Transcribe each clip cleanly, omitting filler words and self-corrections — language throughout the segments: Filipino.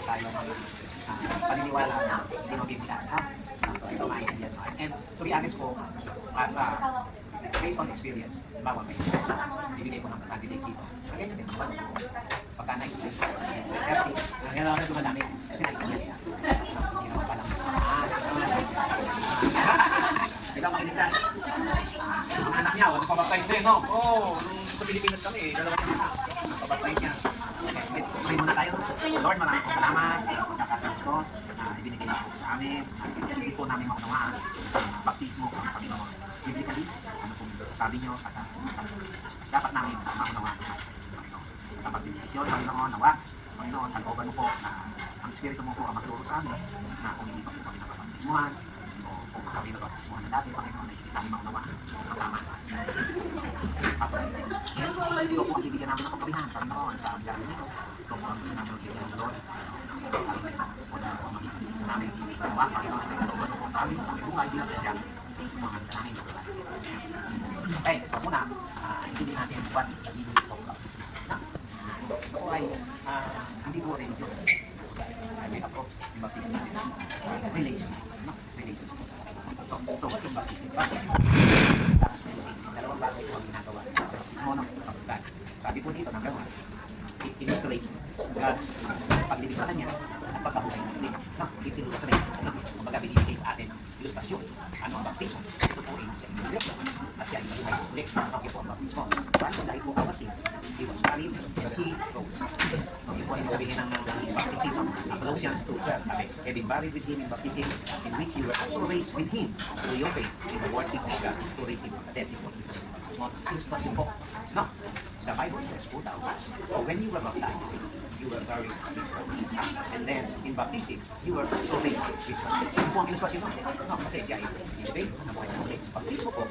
tayo paniniwala na hindi mabibilan, ha? So, ito maintindihan mo. And to be honest po, based on experience, bawa kayo, bibigay ko ng candidate dito. Ganyan din, pagka na-explain ko, 30, ang gano'n na dumadami, kasi na-explain niya. Hindi naman palang, ikaw makinig ka. Ang anak niya, wala pabaptize din, no? Oo, sa Pilipinas kami, dalawang anak, pabaptize niya. Pray muna tayo. Lord, maraming po salamat sa pagkakataon ko. Ibinigay niyo po sa amin. Hindi po namin makunawaan ang baptismo ng Panginoon. Biblically, ano po sasabi niyo at dapat namin makunawaan sa Panginoon. Dapat yung desisyon, Panginoon, nawa, Panginoon, kalooban mo po na ang Espiritu mo po ang magturo sa amin na kung hindi pa po kami napapabaptismuhan o kung kami napapabaptismuhan na dati, Panginoon, na hindi kami makunawaan ang tama. Ito po ang bibigyan namin ng kapabihan, Panginoon, sa ambiyan nito. Ito po ang gusto namin magbigyan ng Lord. O na po ang magiging desisyon namin. Nawa, Panginoon, na kalooban mo po sa amin, sa aming buhay bilang Kristiyan. Mga namin sa buhay. Okay, so muna, hindi natin what is the meaning of baptism. Ito po ay hindi po religion. May approach yung baptism natin sa relation. Relations po sa So what is baptism? Baptism that's dalawang bagay po ang ginagawa. Baptismo ng pagkakaan. Sabi po dito, number 1, it illustrates God's paglibig sa Kanya at pagkabuhay ng Kanya. It illustrates, kumbaga binibigay sa atin ang ilustrasyon. Ano ang baptismo? Ito po ay nasa Biblia. Kasi ay buhay ulit. Ito po ang baptismo. Once dahil po ang sin, he was buried, but he rose. Ito po ay sabihin ng baptism. Colossians 2:12, sabi, having buried with him in baptism, in which you were also raised with him through your faith in the working of God to raise him from the dead. Ito po ay baptismo. Ilustrasyon po. No, the Bible says po daw, so when you were baptized, you were buried with Christ. And then, in baptism, you were also raised with Christ. Ito po ang ilustrasyon mo. No, kasi siya ay ibig na buhay na ulit. Sa baptismo po,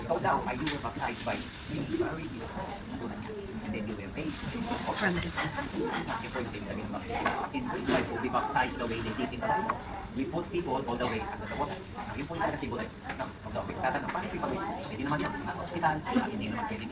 ikaw daw ay you were baptized by being buried with Christ. Tulad niya. And then you were raised from the dead. Ito po yung ibig sabihin ng baptism. In this life po, we baptize the way they did in the Bible. We put people all the way under the water. Yun po yung talaga siguro. Huwag tatanong, paano yung pag-wistis? Hindi naman yun. Nasa ospital, hindi naman pwede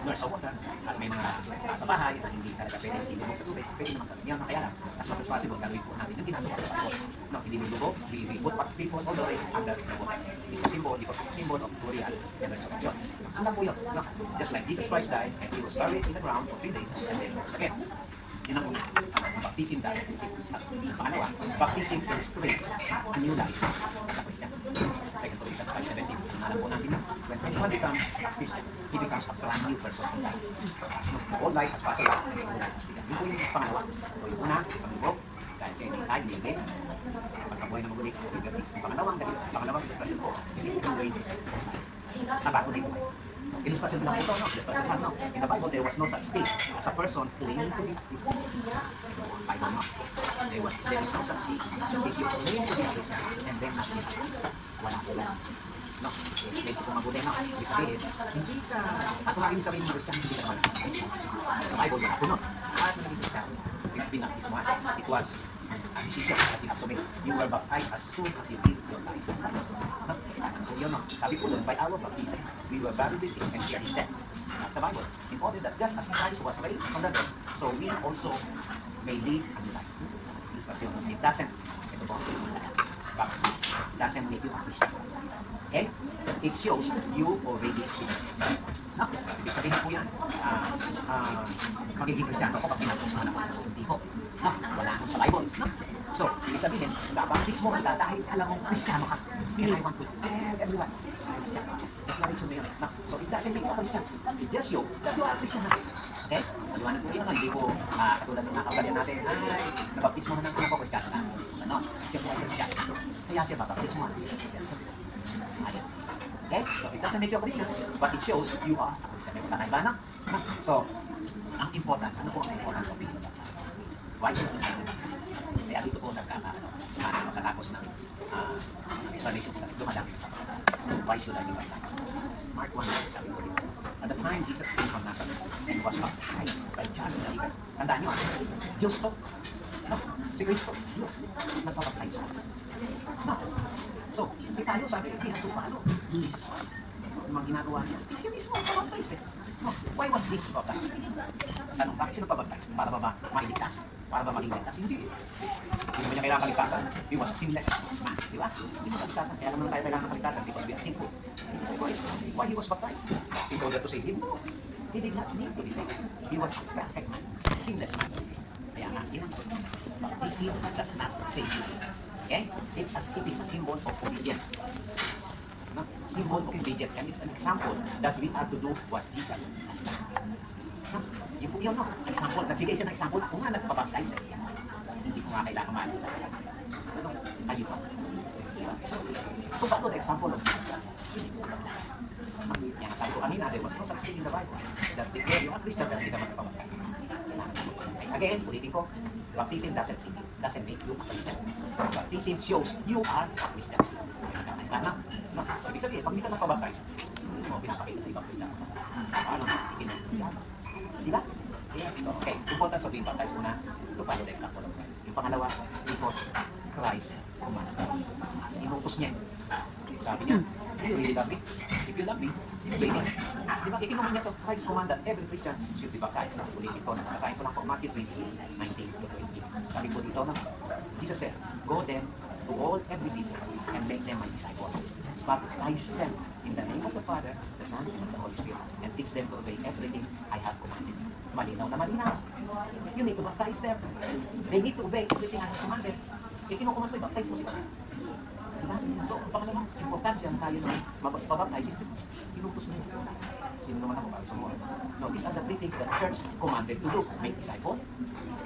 nurse sa water. At may mga sa bahay na hindi talaga pwede ilubog sa tubig. Pwede naman yan. Kaya lang, as much as possible, gagawin po natin yung ginagawa sa Bible. No, hindi mo lubog, we put people all the way under the water. It's a symbol because it's a symbol of burial and resurrection. Ang lang po yun. No? Just like Jesus Christ died and he was buried in the ground for 3 days and then rose again. Yun ang una. Baptism does it. Pangalawa, baptism illustrates a new life sa Christian. 2 Corinthians 5:17. Alam po natin na when anyone becomes a Christian, he becomes a brand new person inside. All life has passed away. Yun po yung pangalawa. O yung una, pag-ibog, dahil sa hindi tayo, hindi. Pagkabuhay na magulit, yung pangalawang ilustrasyon po, is the way na bago din buhay. Ilustrasyon lang ito, no? Ilustrasyon lang, no? In the Bible, there was no such thing as a person claiming to be a Christian. Bible, no? There is no such thing. If you claim to be a Christian and then not be a Christian, wala ko lang. No? I-explain ko mabuti, no? Ibig sabihin, hindi ka, at kung naging sabihin ng Christian, hindi ka naman Christian. Sa Bible, wala ko nun. At naging Christian, pinabaptismuhan. It was a decision that you have to make. You were baptized as soon as you give your life to Christ. No? Yun, no? Sabi po doon, by our baptism, we were buried with him and shared his death. Sa Bible, in order that just as Christ was raised from the dead, so we also may live a new life. It doesn't, ito po, baptism doesn't make you a Christian. Okay? It shows you already believe. No? Ibig sabihin po yan, magiging Kristiyano ko pag pinabaptismuhan ako. Hindi po. No? Wala akong sa Bible. No? So, ibig sabihin, baptismo ka dahil alam mong Kristiyano ka. And I want to tell everyone, Kristiyano ka. Declaration na yun. No? So, it doesn't make you a Christian. It just shows that you are a Christian na. Okay? Maliwanag po yun, no? Hindi po katulad ng mga kabalyan natin, ay, nabaptismohan ng anak ko, Kristiyano na. Ano? Siya po ay Kristiyano. Kaya siya baptismohan. Okay? So, it doesn't make you a Christian, but it shows you are a Christian. May kakaiba na? So, ang importance, ano po ang importance of being baptized? Why should we do that? Kaya dito po magkatapos ng explanation ko, dumadami. Why should I be baptized? Mark 1, sabi ko dito. At the time Jesus came from Nazareth and was baptized by John the Baptist. Tandaan nyo, Diyos to. No? Si Cristo, Diyos. Nagpapaptize ko. No? So, hindi tayo sabi, we have to follow Jesus Christ. Yung mga ginagawa niya, siya mismo ang pabaptize eh. No? Why was Jesus baptized? Tanong, bakit sino pabaptize? Para ba mailigtas? para ba maging ligtas? Hindi. Hindi naman niya kailangan kaligtasan. He was sinless man, di ba? Hindi ko kaligtasan. Kaya naman tayo kailangan kaligtasan because we are sinful. This is why he was baptized. In order to save him? No. He did not need to be saved. He was a perfect man, sinless man. Kaya nga, yun ang baptism does not save you. Okay? It is a symbol of obedience. No? Symbol of obedience. And it's an example that we are to do what Jesus has done. No? Yun po yun, no? Example, nagbigay siya ng example. Ako nga nagpabaptize eh. Hindi ko nga kailangan malitas yan. Ano? Kayo pa. So, kung bago the example of Jesus, hindi ko baptize. Yan, sabi ko kanina, there was no such thing in the Bible that declare you a Christian that hindi ka magpabaptize. Again, ulitin ko, baptism doesn't make you a Christian. Baptism shows you are a Christian. No. So, ibig sabihin, pag hindi ka nagpabaptize, hindi mo pinapakita sa ibang Christian. Paano? Di ba? Yeah. So, okay. Importance of being baptized muna to follow the example of Christ. Yung pangalawa, because Christ commands us. Inutos niya. Sabi niya, do you really love me? If you love me, obey me. Di ba? Ikinuman niya to, Christ command that every Christian should be baptized. Ulitin ko, nakasahin ko lang po Matthew 20:19-20. Sabi po dito, Jesus said, go then to all every people and make them my disciples. Baptize them in the name of the Father, the Son, and the Holy Spirit, and teach them to obey everything I have commanded. Malinaw na malinaw. You need to baptize them. They need to obey everything I have commanded. Kinukuman ko, baptize mo sila. Diba? So, pangalawa, importansya na tayo na mabaptize, inutos na yun. Sino naman ako para sa mga? No, these are the three things that church commanded to do. Make disciple,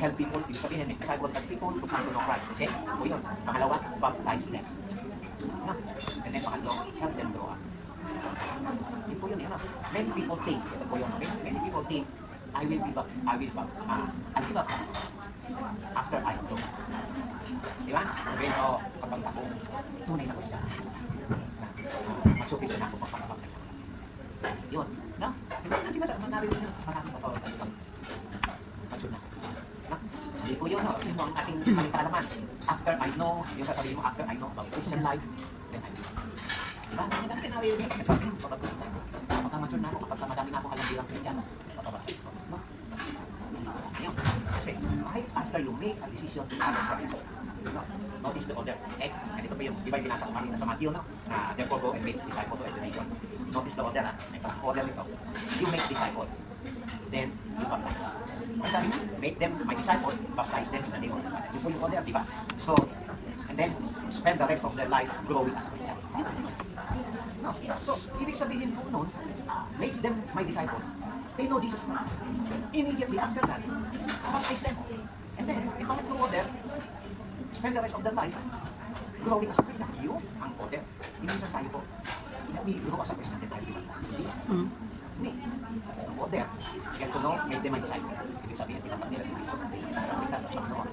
help people, ibig sabihin, make disciple, help people to come to know Christ. Okay? O yun. Pangalawa, baptize them. No? And then pangatlo, help them grow up. Yun po yun. Many people think, ito po yun, many people think, I'll be baptized after I have grown up. Diba? Sabihin ko, kapag ako, tunay na Christian, magsupis na ako magpapabaptize ako. Yun. No? Ang sinasabi, narinig nyo, maraming papawag ako. Magsupis na. No? Hindi po yun, no? Yun mo ang ating palipaalaman. After I know, yung sasabihin mo, after I know about Christian life, then I will baptize. Diba? Ang dami narinig, papabaptize na ako. Kapag mature na ako, kapag madami na akong alam bilang Christian, papabaptize ko. No? Kasi, kahit after you make a decision to follow Christ, no, notice the order. Okay? And ito po yung, di ba yung binasa ko kanina sa Matthew, no? Therefore go and make disciple to every nation. Notice the order, ha? Ito, order nito. You make disciple, then you baptize. Ang sabi na, make them my disciple, baptize them in the name of the Father. Yun po yung order, di ba? So, and then, spend the rest of their life growing as a Christian. No. So, ibig sabihin po nun, make them my disciple. They know Jesus Christ. Immediately after that, baptize them. And then, in pangatlong order, spend the rest of their life growing as a Christian. Yun ang order. Hindi sa tayo po. We grow as a Christian, then tayo baptize. Hindi. Hindi. Ang order, get to know, make them my disciple. Ibig sabihin, tinapat nila si Cristo. Ligtas at Panginoon.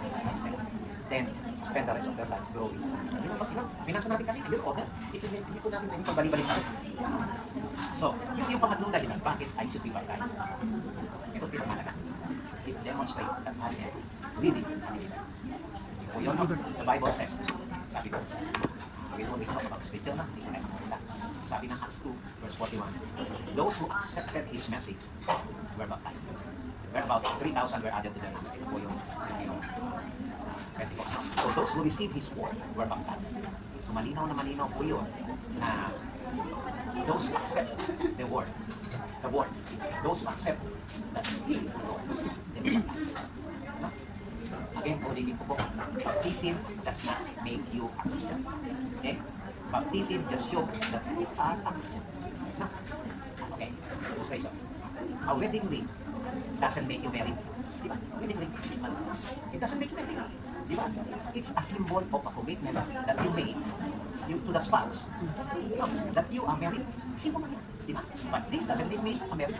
Baptize them. Then, spend the rest of their life growing as a Christian. Yun ang binasa natin kanina. Yun order. Hindi po natin pwedeng pagbalik-balik pa rin. So, yung pangatlong dahilan, bakit I should be baptized? Ito pinamalaga. It demonstrates that I am really a believer. O yun, the Bible says, sabi ko sa we know this about scripture na, hindi tayo makita. Sabi ng Acts 2, verse 41, those who accepted His message were baptized. Where about 3,000 were added to them. Ito po yung Pentecost. So those who received His word were baptized. So malinaw po yun na those who accept the word, those who accept that He is the Lord, they will baptize. No? Again, ulitin ko po, baptism does not make you a Christian. Okay? Baptism just shows that you are a Christian. No? Okay? Illustration. A wedding ring doesn't make you married. Diba? Wedding ring, it doesn't make you married. Diba? It's a symbol of a commitment that you made to the spouse. No, that you are married. Symbol man yan. Diba? But this doesn't make me a married.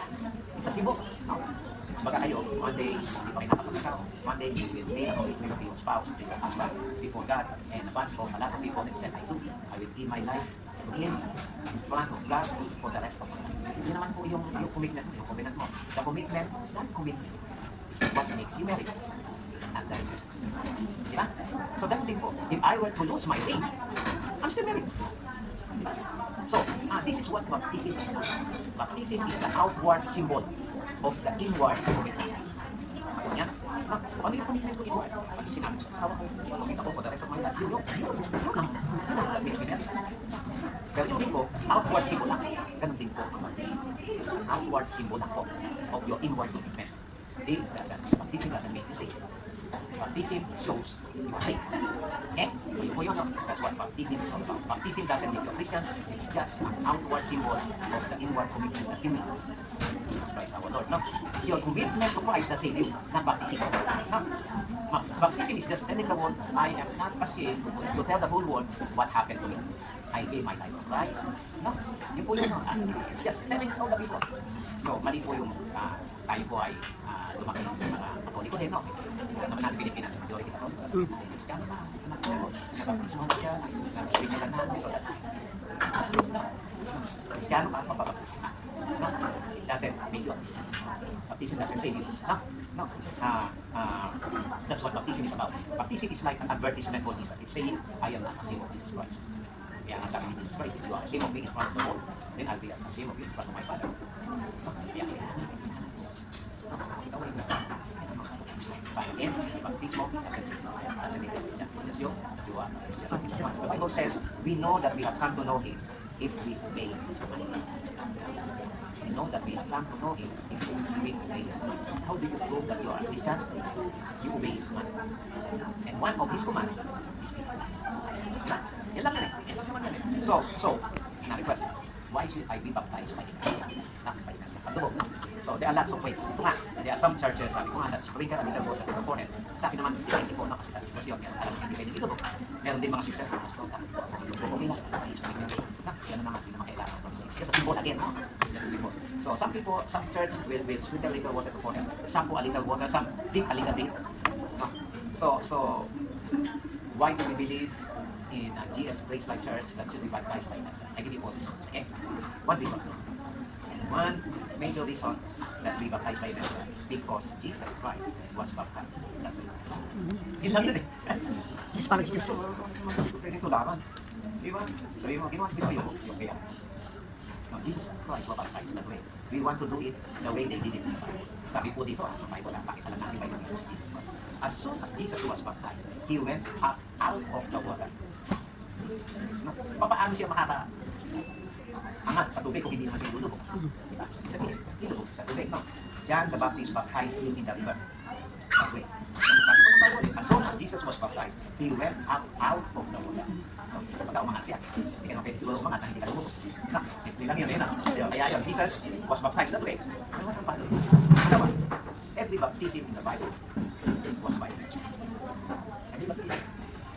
It's a symbol. No? Baga kayo, one day, hindi pa kayo nakapagkakaroon. One day, you will made a commitment of your spouse, with your husband, before God, and a bunch of a lot of people that said, I will give my life to Him in front of God for the rest of my life. Hindi naman po yung commitment mo. The commitment, that commitment is what makes you married. At that time. Diba? So that thing po, if I were to lose my ring, I'm still married. Diba? So, this is what baptism is. Baptism is the outward symbol of the inward commitment. Yan. No? Ano yung commitment ko inward? Pag sinabi ko sa asawa ko, kumita ko for the rest of my life, yun. That makes me better. Pero yung din ko, outward symbol lang. Ganun din po ang baptism. It's an outward symbol lang po of your inward commitment. That baptism doesn't make you saved. Baptism shows you are saved. Okay? So yun po yun, no? That's what baptism is all about. Baptism doesn't make you a Christian. It's just an outward symbol of the inward commitment that you make. Jesus Christ our Lord. No? It's your commitment to Christ that saves you, not baptism. No? Baptism is just telling the world, I am not ashamed to tell the whole world what happened to me. I gave my life to Christ. No? Yun po yun. No? It's just telling all the people. So, mali po yung tayo po ay lumaki ng mga Katoliko din, no? Naman natin Pilipinas, majority Katoliko. Kristiano na, nabaptisuhan siya, nabigyan natin, so that's no? Kristiano ka, mababaptisin ka. No? It doesn't make you a Christian. Baptism doesn't save you. No? No? That's what baptism is about. Baptism is like an advertisement for Jesus. It's saying, I am not a slave of Jesus Christ. Kaya ang sabi ni Jesus Christ, if you are a slave of me in front of the world, then I'll be a slave of you in front of my Father. Kaya ikaw ay gusto. But again, baptismo doesn't make you a Christian. Because you are a Christian. The Bible says, we know that we have come to know Him if we obey His commandments. We know that we have come to know Him if we obey His commandments. How do you prove that you are a Christian? You obey His commandments. And one of His commandments is be baptized. Yan lang yan eh. Yan lang naman yan eh. So, na-request, why should I be baptized by Him? So, there are lots of ways. Ito nga, there are some churches, sabi ko nga, that sprinkle a little water to the forehead. Sa akin naman, hindi ko na kasi sa sitwasyon. Alam mo, hindi pwede dito po. Meron din mga sister, okay lang. Yan naman, hindi naman kailangan. Just a symbol again, no? Just a symbol. So, some people, some church will sprinkle a little water to the forehead. Some po a little water, some dip a little bit. No? So, why do we believe in GS Grace Life Church that should be baptized by that? I give you one reason. Okay? One reason. One major reason that we baptized by them because Jesus Christ was baptized that way. Yun lang yun eh. Just para Jesus. Pwede tularan. Di ba? Sabi mo, ginawa ko yung kaya. No, Jesus Christ was baptized that way. We want to do it the way they did it in the Bible. Sabi po dito, sa Bible lang, pakita lang natin Bible Jesus Christ. As soon as Jesus was baptized, He went up out of the water. No? Paano siya angat sa tubig kung hindi naman siya lulubog? Diba? So, sabihin, lulubog sa tubig. No? John the Baptist baptized him in the river. That way. Sabi ko ng Bible, as soon as Jesus was baptized, He went up out of the water. So, pagka umangat siya, hindi ka naman pwede siguro umangat na hindi ka lumubog. No? Simple lang yun. Kaya yun, Jesus was baptized that way. Ano ang Bible? Dalawa, every baptism in the Bible was by nature. Every baptism.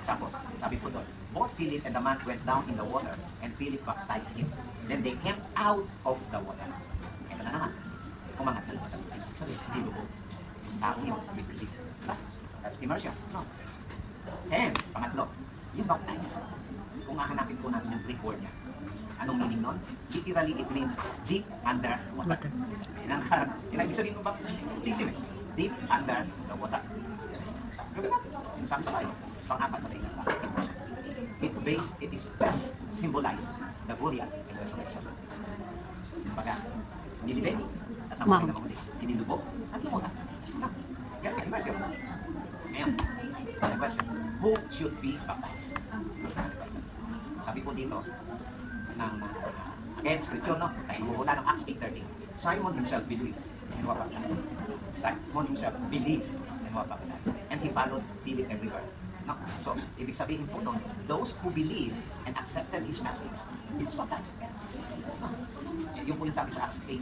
Example, sabi po doon, both Philip and the man went down in the water and Philip baptized him. Then they came out of the water. Ito na naman. Kumangat sa lupa sa tubig. Sabi, hindi lubog. Yung taong yun, with belief. That's immersion. No. And, pangatlo, yung baptize. Kung hahanapin po natin yung Greek word niya, anong meaning nun? Literally, it means deep under water. Yan ang ibig sabihin ng baptism eh. Deep under the water. Gawin natin. Yung sabi sa Bible, pang-apat na tingnan pa. It is best symbolized the burial and the resurrection. Baga, nilibig at namatay na mamuli. Tinilubog at lumutan. Yan, immersion. Ngayon, the question, who should be baptized? Sabi po dito, again, scripture, no? Tayo mula ng Acts 8:13. Simon himself believed and was baptized. Simon himself believed and was baptized. And he followed Philip everywhere. No? So, ibig sabihin po doon, those who believe and accepted His message, He was baptized. No? Yun po yung sabi sa Acts 8,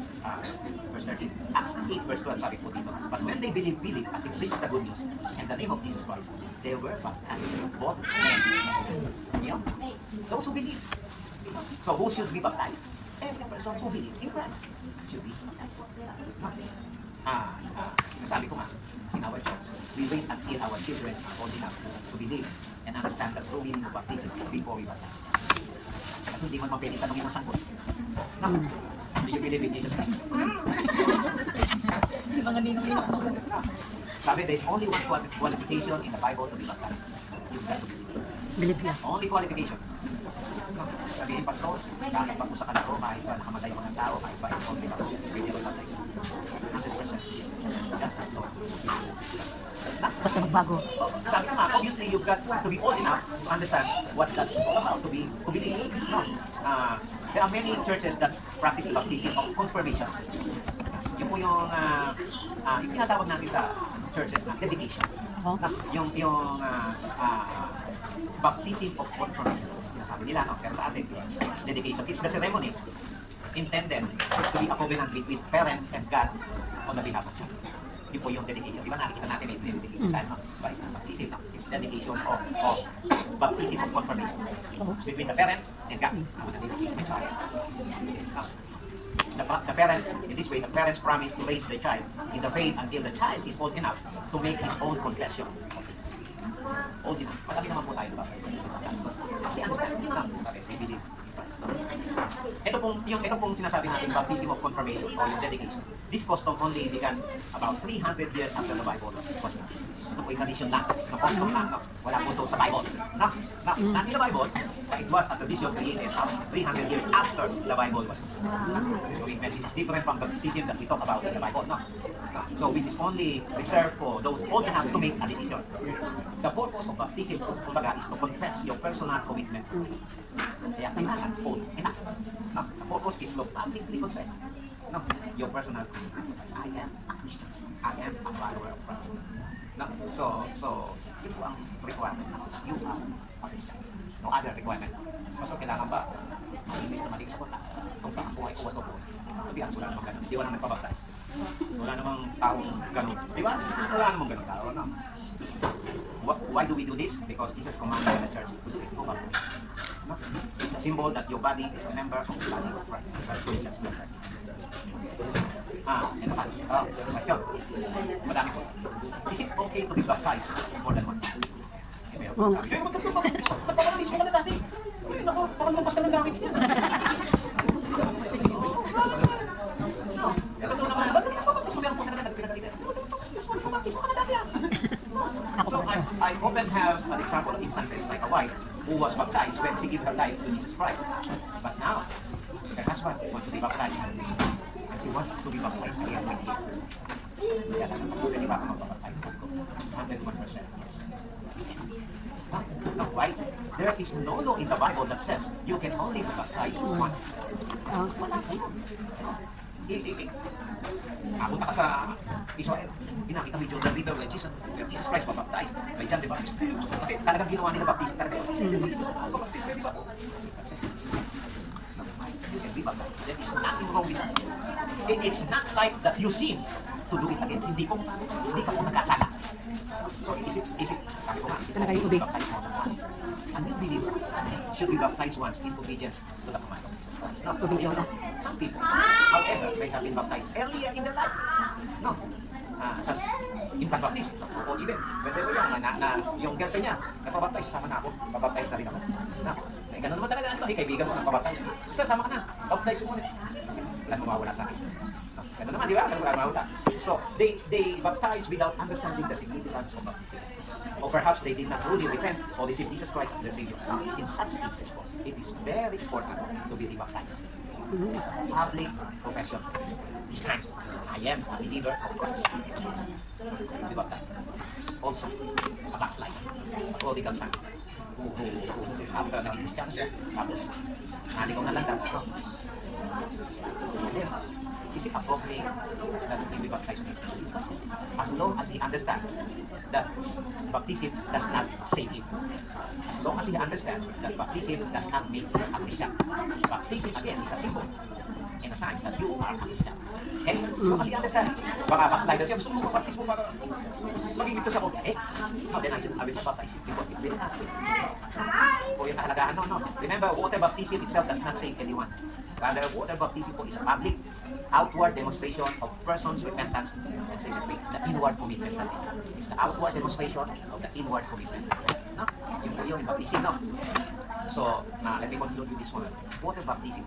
verse 13. Acts 8, verse 12, sabi po dito. But when they believed Philip as he preached the good news and the name of Jesus Christ, they were baptized, both men and women. You know? Those who believe. So, who should be baptized? Every person who believes in Christ should be baptized. No? Sinasabi ko nga, in our church, we wait until our children are old enough to believe and understand the true meaning of baptism before we baptize. Kasi hindi man mapili tanongin ng sangkot. No? Do you believe in Jesus Christ? Sabi, there's only one qualification in the Bible to be baptized. You've got to believe. Believe yan. Only qualification. No? Sabihin, Pastor, kahit pa po sa kanako, kahit pa nakamatay ang mga tao, kahit pa is only lang, pwede ko baptize. 100%. That's the Lord. Basta magbago. Sabi ko nga, obviously you've got to be old enough to understand what that's all about, to believe. No? There are many churches that practice baptism of confirmation. Yung po yung tinatawag natin sa churches na dedication. Na, yung baptism of confirmation. Sinasabi nila, no? Pero sa atin, dedication. It's the ceremony intended to be a covenant between parents and God on the behalf of child. Yun po yung dedication. Di ba nakikita natin yung dedication tayo, no? Vice na baptism, no? It's dedication of baptism of confirmation. It's between the parents and God. The parents, in this way, the parents promise to raise the child in the faith until the child is old enough to make his own confession. Old enough. Masabi naman po tayo, diba? They understand. They believe. Ito pong sinasabi natin, baptism of confirmation o yung dedication. This custom only began about 300 years after the Bible was written. Ito po yung tradition lang, na custom lang, no? Wala po ito sa Bible. It's not in the Bible, but it was a tradition created 300 years after the Bible was written. This is different from the baptism that we talk about in the Bible, no? So this is only reserved for those old enough to make a decision. The purpose of baptism, kumbaga, is to confess your personal commitment. Kaya kailangan old enough. No, the purpose is to publicly confess. No, your personal commitment. I am a Christian. I am a follower of Christ. No, so yun po ang requirement. You are a Christian. No other requirement. So kailangan ba? Imbis na maliit sa kota. Kung pakakuha ay uwas mo po. Sabihan, wala namang ganun. Di wala namang nagpabaptize. Wala namang taong ganun. Di ba? Wala namang ganun tao. No? Why do we do this? Because Jesus commanded the church to do it. No? It's a symbol that your body is a member of the body of Christ. That's what it says. Yan naman. Question. Madami po. Is it okay to be baptized more than once? Oo nga. Magpapabaptize ko ka na dati. Ay, naku, baka lumabas ka ng langit niya. So I often have an example of instances like a wife who was baptized when she gave her life to Jesus Christ. But now, her husband wants to be baptized. And she wants to be baptized again with him. Kaya lang, pwede ba ako magbabaptize? 101%, yes. Now, why? There is no law in the Bible that says you can only be baptized once. Wala kayo. Punta ka sa Israel, pinakita mo yung Jordan River when Jesus Christ baptized by John the Baptist. Kasi talagang ginawa nila baptist talaga. Baptist, pwede ba? Kasi, you can be baptized. There is nothing wrong with that. It's not like that you sin to do it again. Hindi ka po nagkasala. So, is it, sabi ko nga, is it Talaga yung tubig. baptized more than once? A new believer should be baptized once in obedience to the command of Jesus Christ. No, Tubig yun. some people, however, may have been baptized earlier in their life. No, infant baptism. O even, pwede ko yan, yung girlfriend niya, nagpabaptize, sama na ako, babaptize na rin ako. Na, ganun naman talaga, kaibigan mo, nagpabaptize. Sige, sama ka na, baptize mo ulit. Kasi, walang mawawala sa akin. Ganun naman, di ba? Ganun mawawala. So, they baptize without understanding the significance of baptism. Or perhaps they did not truly repent or receive Jesus Christ as their Savior. In such cases, it is very important to be rebaptized. It's a public profession. This time, I am a believer of Christ. Rebaptized. Also, a backslider, a prodigal son, who after naging Christian siya, tapos, naligaw na lang dahil. Is it appropriate that he be baptized? As long as he understands that baptism does not save him. As long as he understands that baptism does not make him a Christian. Baptism again is a symbol and a sign that you are a Christian. Okay? As long as he understands, baka backslider siya, gusto mo baptismo para magiging ito siya ko. No, then I will not baptize you because it will not save you. O yung kahalagahan, no. Remember, water baptism itself does not save anyone. Rather, water baptism po is a public, outward demonstration of person's repentance and second faith, the inward commitment. It's the outward demonstration of the inward commitment. No? Yung po yung baptism, no? So, let me conclude with this one. Water baptism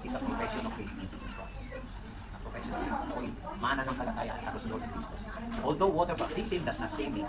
is a profession of faith in Jesus Christ. A profession of faith. Mana ng kalatayaan, tapos Lord of Cristo. Although water baptism does not save me,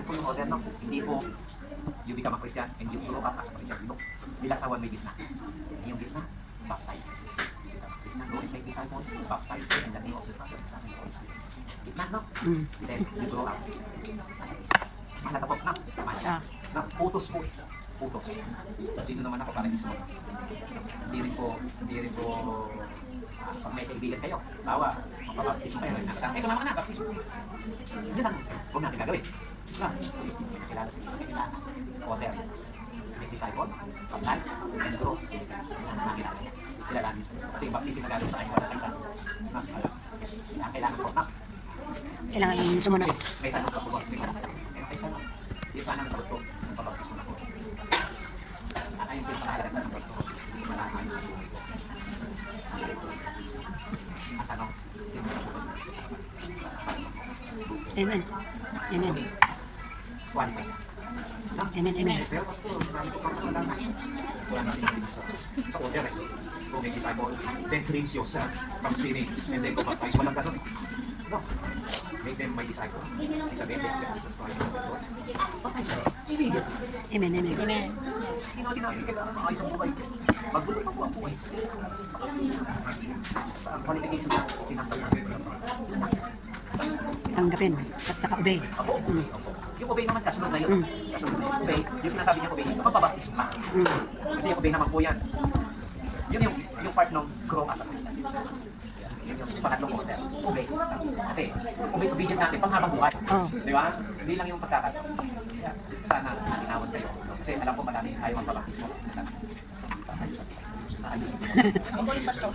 Yun po yung order, no? Hindi po you become a Christian and you grow up as a Christian. No. Nilatawan may gitna. Yung gitna, baptize. Christian, go and make disciples, baptize in the name of the Father, and Son, and Holy Spirit. Gitna, no? Then you grow up as a Christian. Mahalaga po, no? Tama niya. Ah. No, putos po. Putos. Sino naman ako para gusto? Hindi rin po, pag may kaibigan kayo, bawa, magpapaptismo kayo, nakasama kayo, sumama ka na, baptismo. Yun lang, huwag natin gagawin. No? Kailangan sa Jesus, kailangan. Order. Make disciple, baptize, and grow. Kailangan din sa Jesus. Kasi yung baptism na gagawin sa kanya, wala sa isa. No? Kailangan po, no? Kailangan yung sumunod. May tanong sa puso. May tanong. Yung sana nasagot ko, yung pabaptismo na po. Ayun po yung pangalagan na ng pagto. Maraming sa buhay ko. Ang tanong, yung mga bukas na gusto ko. Amen. Amen. Quality. No? Amen. Amen. Pero pastor, marami ko pa sa dama. Wala na sinabi sa order eh. Go make disciple, then cleanse yourself from sinning, and then go baptize. Walang ganun. No. Make them my disciple. Ibig sabihin, they accept Jesus Christ as their Lord. Baptize them. Immediately. Amen. Amen. Amen. Hindi naman sinabi, kailangan maayos ang buhay. Magbuhay pa po ang buhay. Ang qualification na tinatawag sa Tanggapin. At saka obey. Opo, obey. Yung obey naman kasunod na yun. Kasunod na yun. Obey, yung sinasabi niya obey, magpapabaptismo ka. Kasi yung obey naman po yan. Yun yung part ng grow as a Christian. Yun yung pangatlong order. Obey. Kasi obedient natin pang habang buhay. Oh. Di ba? Hindi lang yung pagkakataon. Kaya sana natinawan kayo. Kasi alam ko marami ayaw magpabaptismo. Kasi sinasabi, ayusin ko.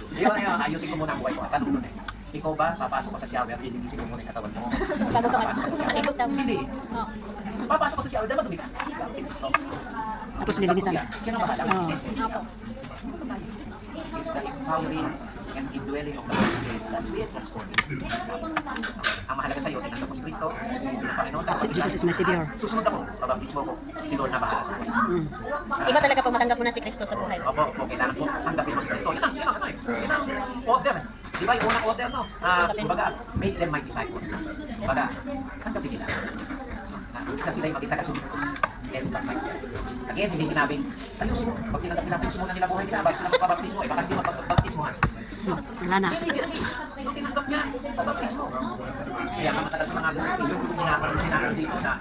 Ayusin ko muna ang buhay ko. Tanong nun eh. Ikaw ba, papasok ka sa shower, lilinisin mo muna yung katawan mo. Bago ka Papasok ka sa shower. malikot ka. Hindi. Oo. Papasok ka sa shower, dapat dumi ka. Si Kristo. Tapos lilinisan. Sino ba bahala? Oo. Opo. Is the empowering and indwelling of the Holy Spirit that will transform you. Ang mahalaga sa'yo, tinanggap mo si Kristo, bilang Panginoon. Si Jesus is my Savior. Susunod ako, babaptismo ko, si Lord na bahala sa buhay. Iba talaga pag matanggap mo na si Kristo sa buhay. Opo, kailangan po tanggapin mo si Kristo. Yun ang ano eh. Yun ang order. Di ba yung unang order, no? Kumbaga, make them my disciple. Kumbaga, tanggapin nila. Na sila yung maging tagasunod. And baptize them. Again, hindi sinabing, ayusin mo, pag tinanggap nila, ayusin mo na nila buhay nila, bago sila magpabaptismo eh, baka hindi magpabaptismohan. Wala na. Immediately, nung tinanggap niya, pabaptismo. Kaya nga matagal sa mga buhay, yung pinapanood dito na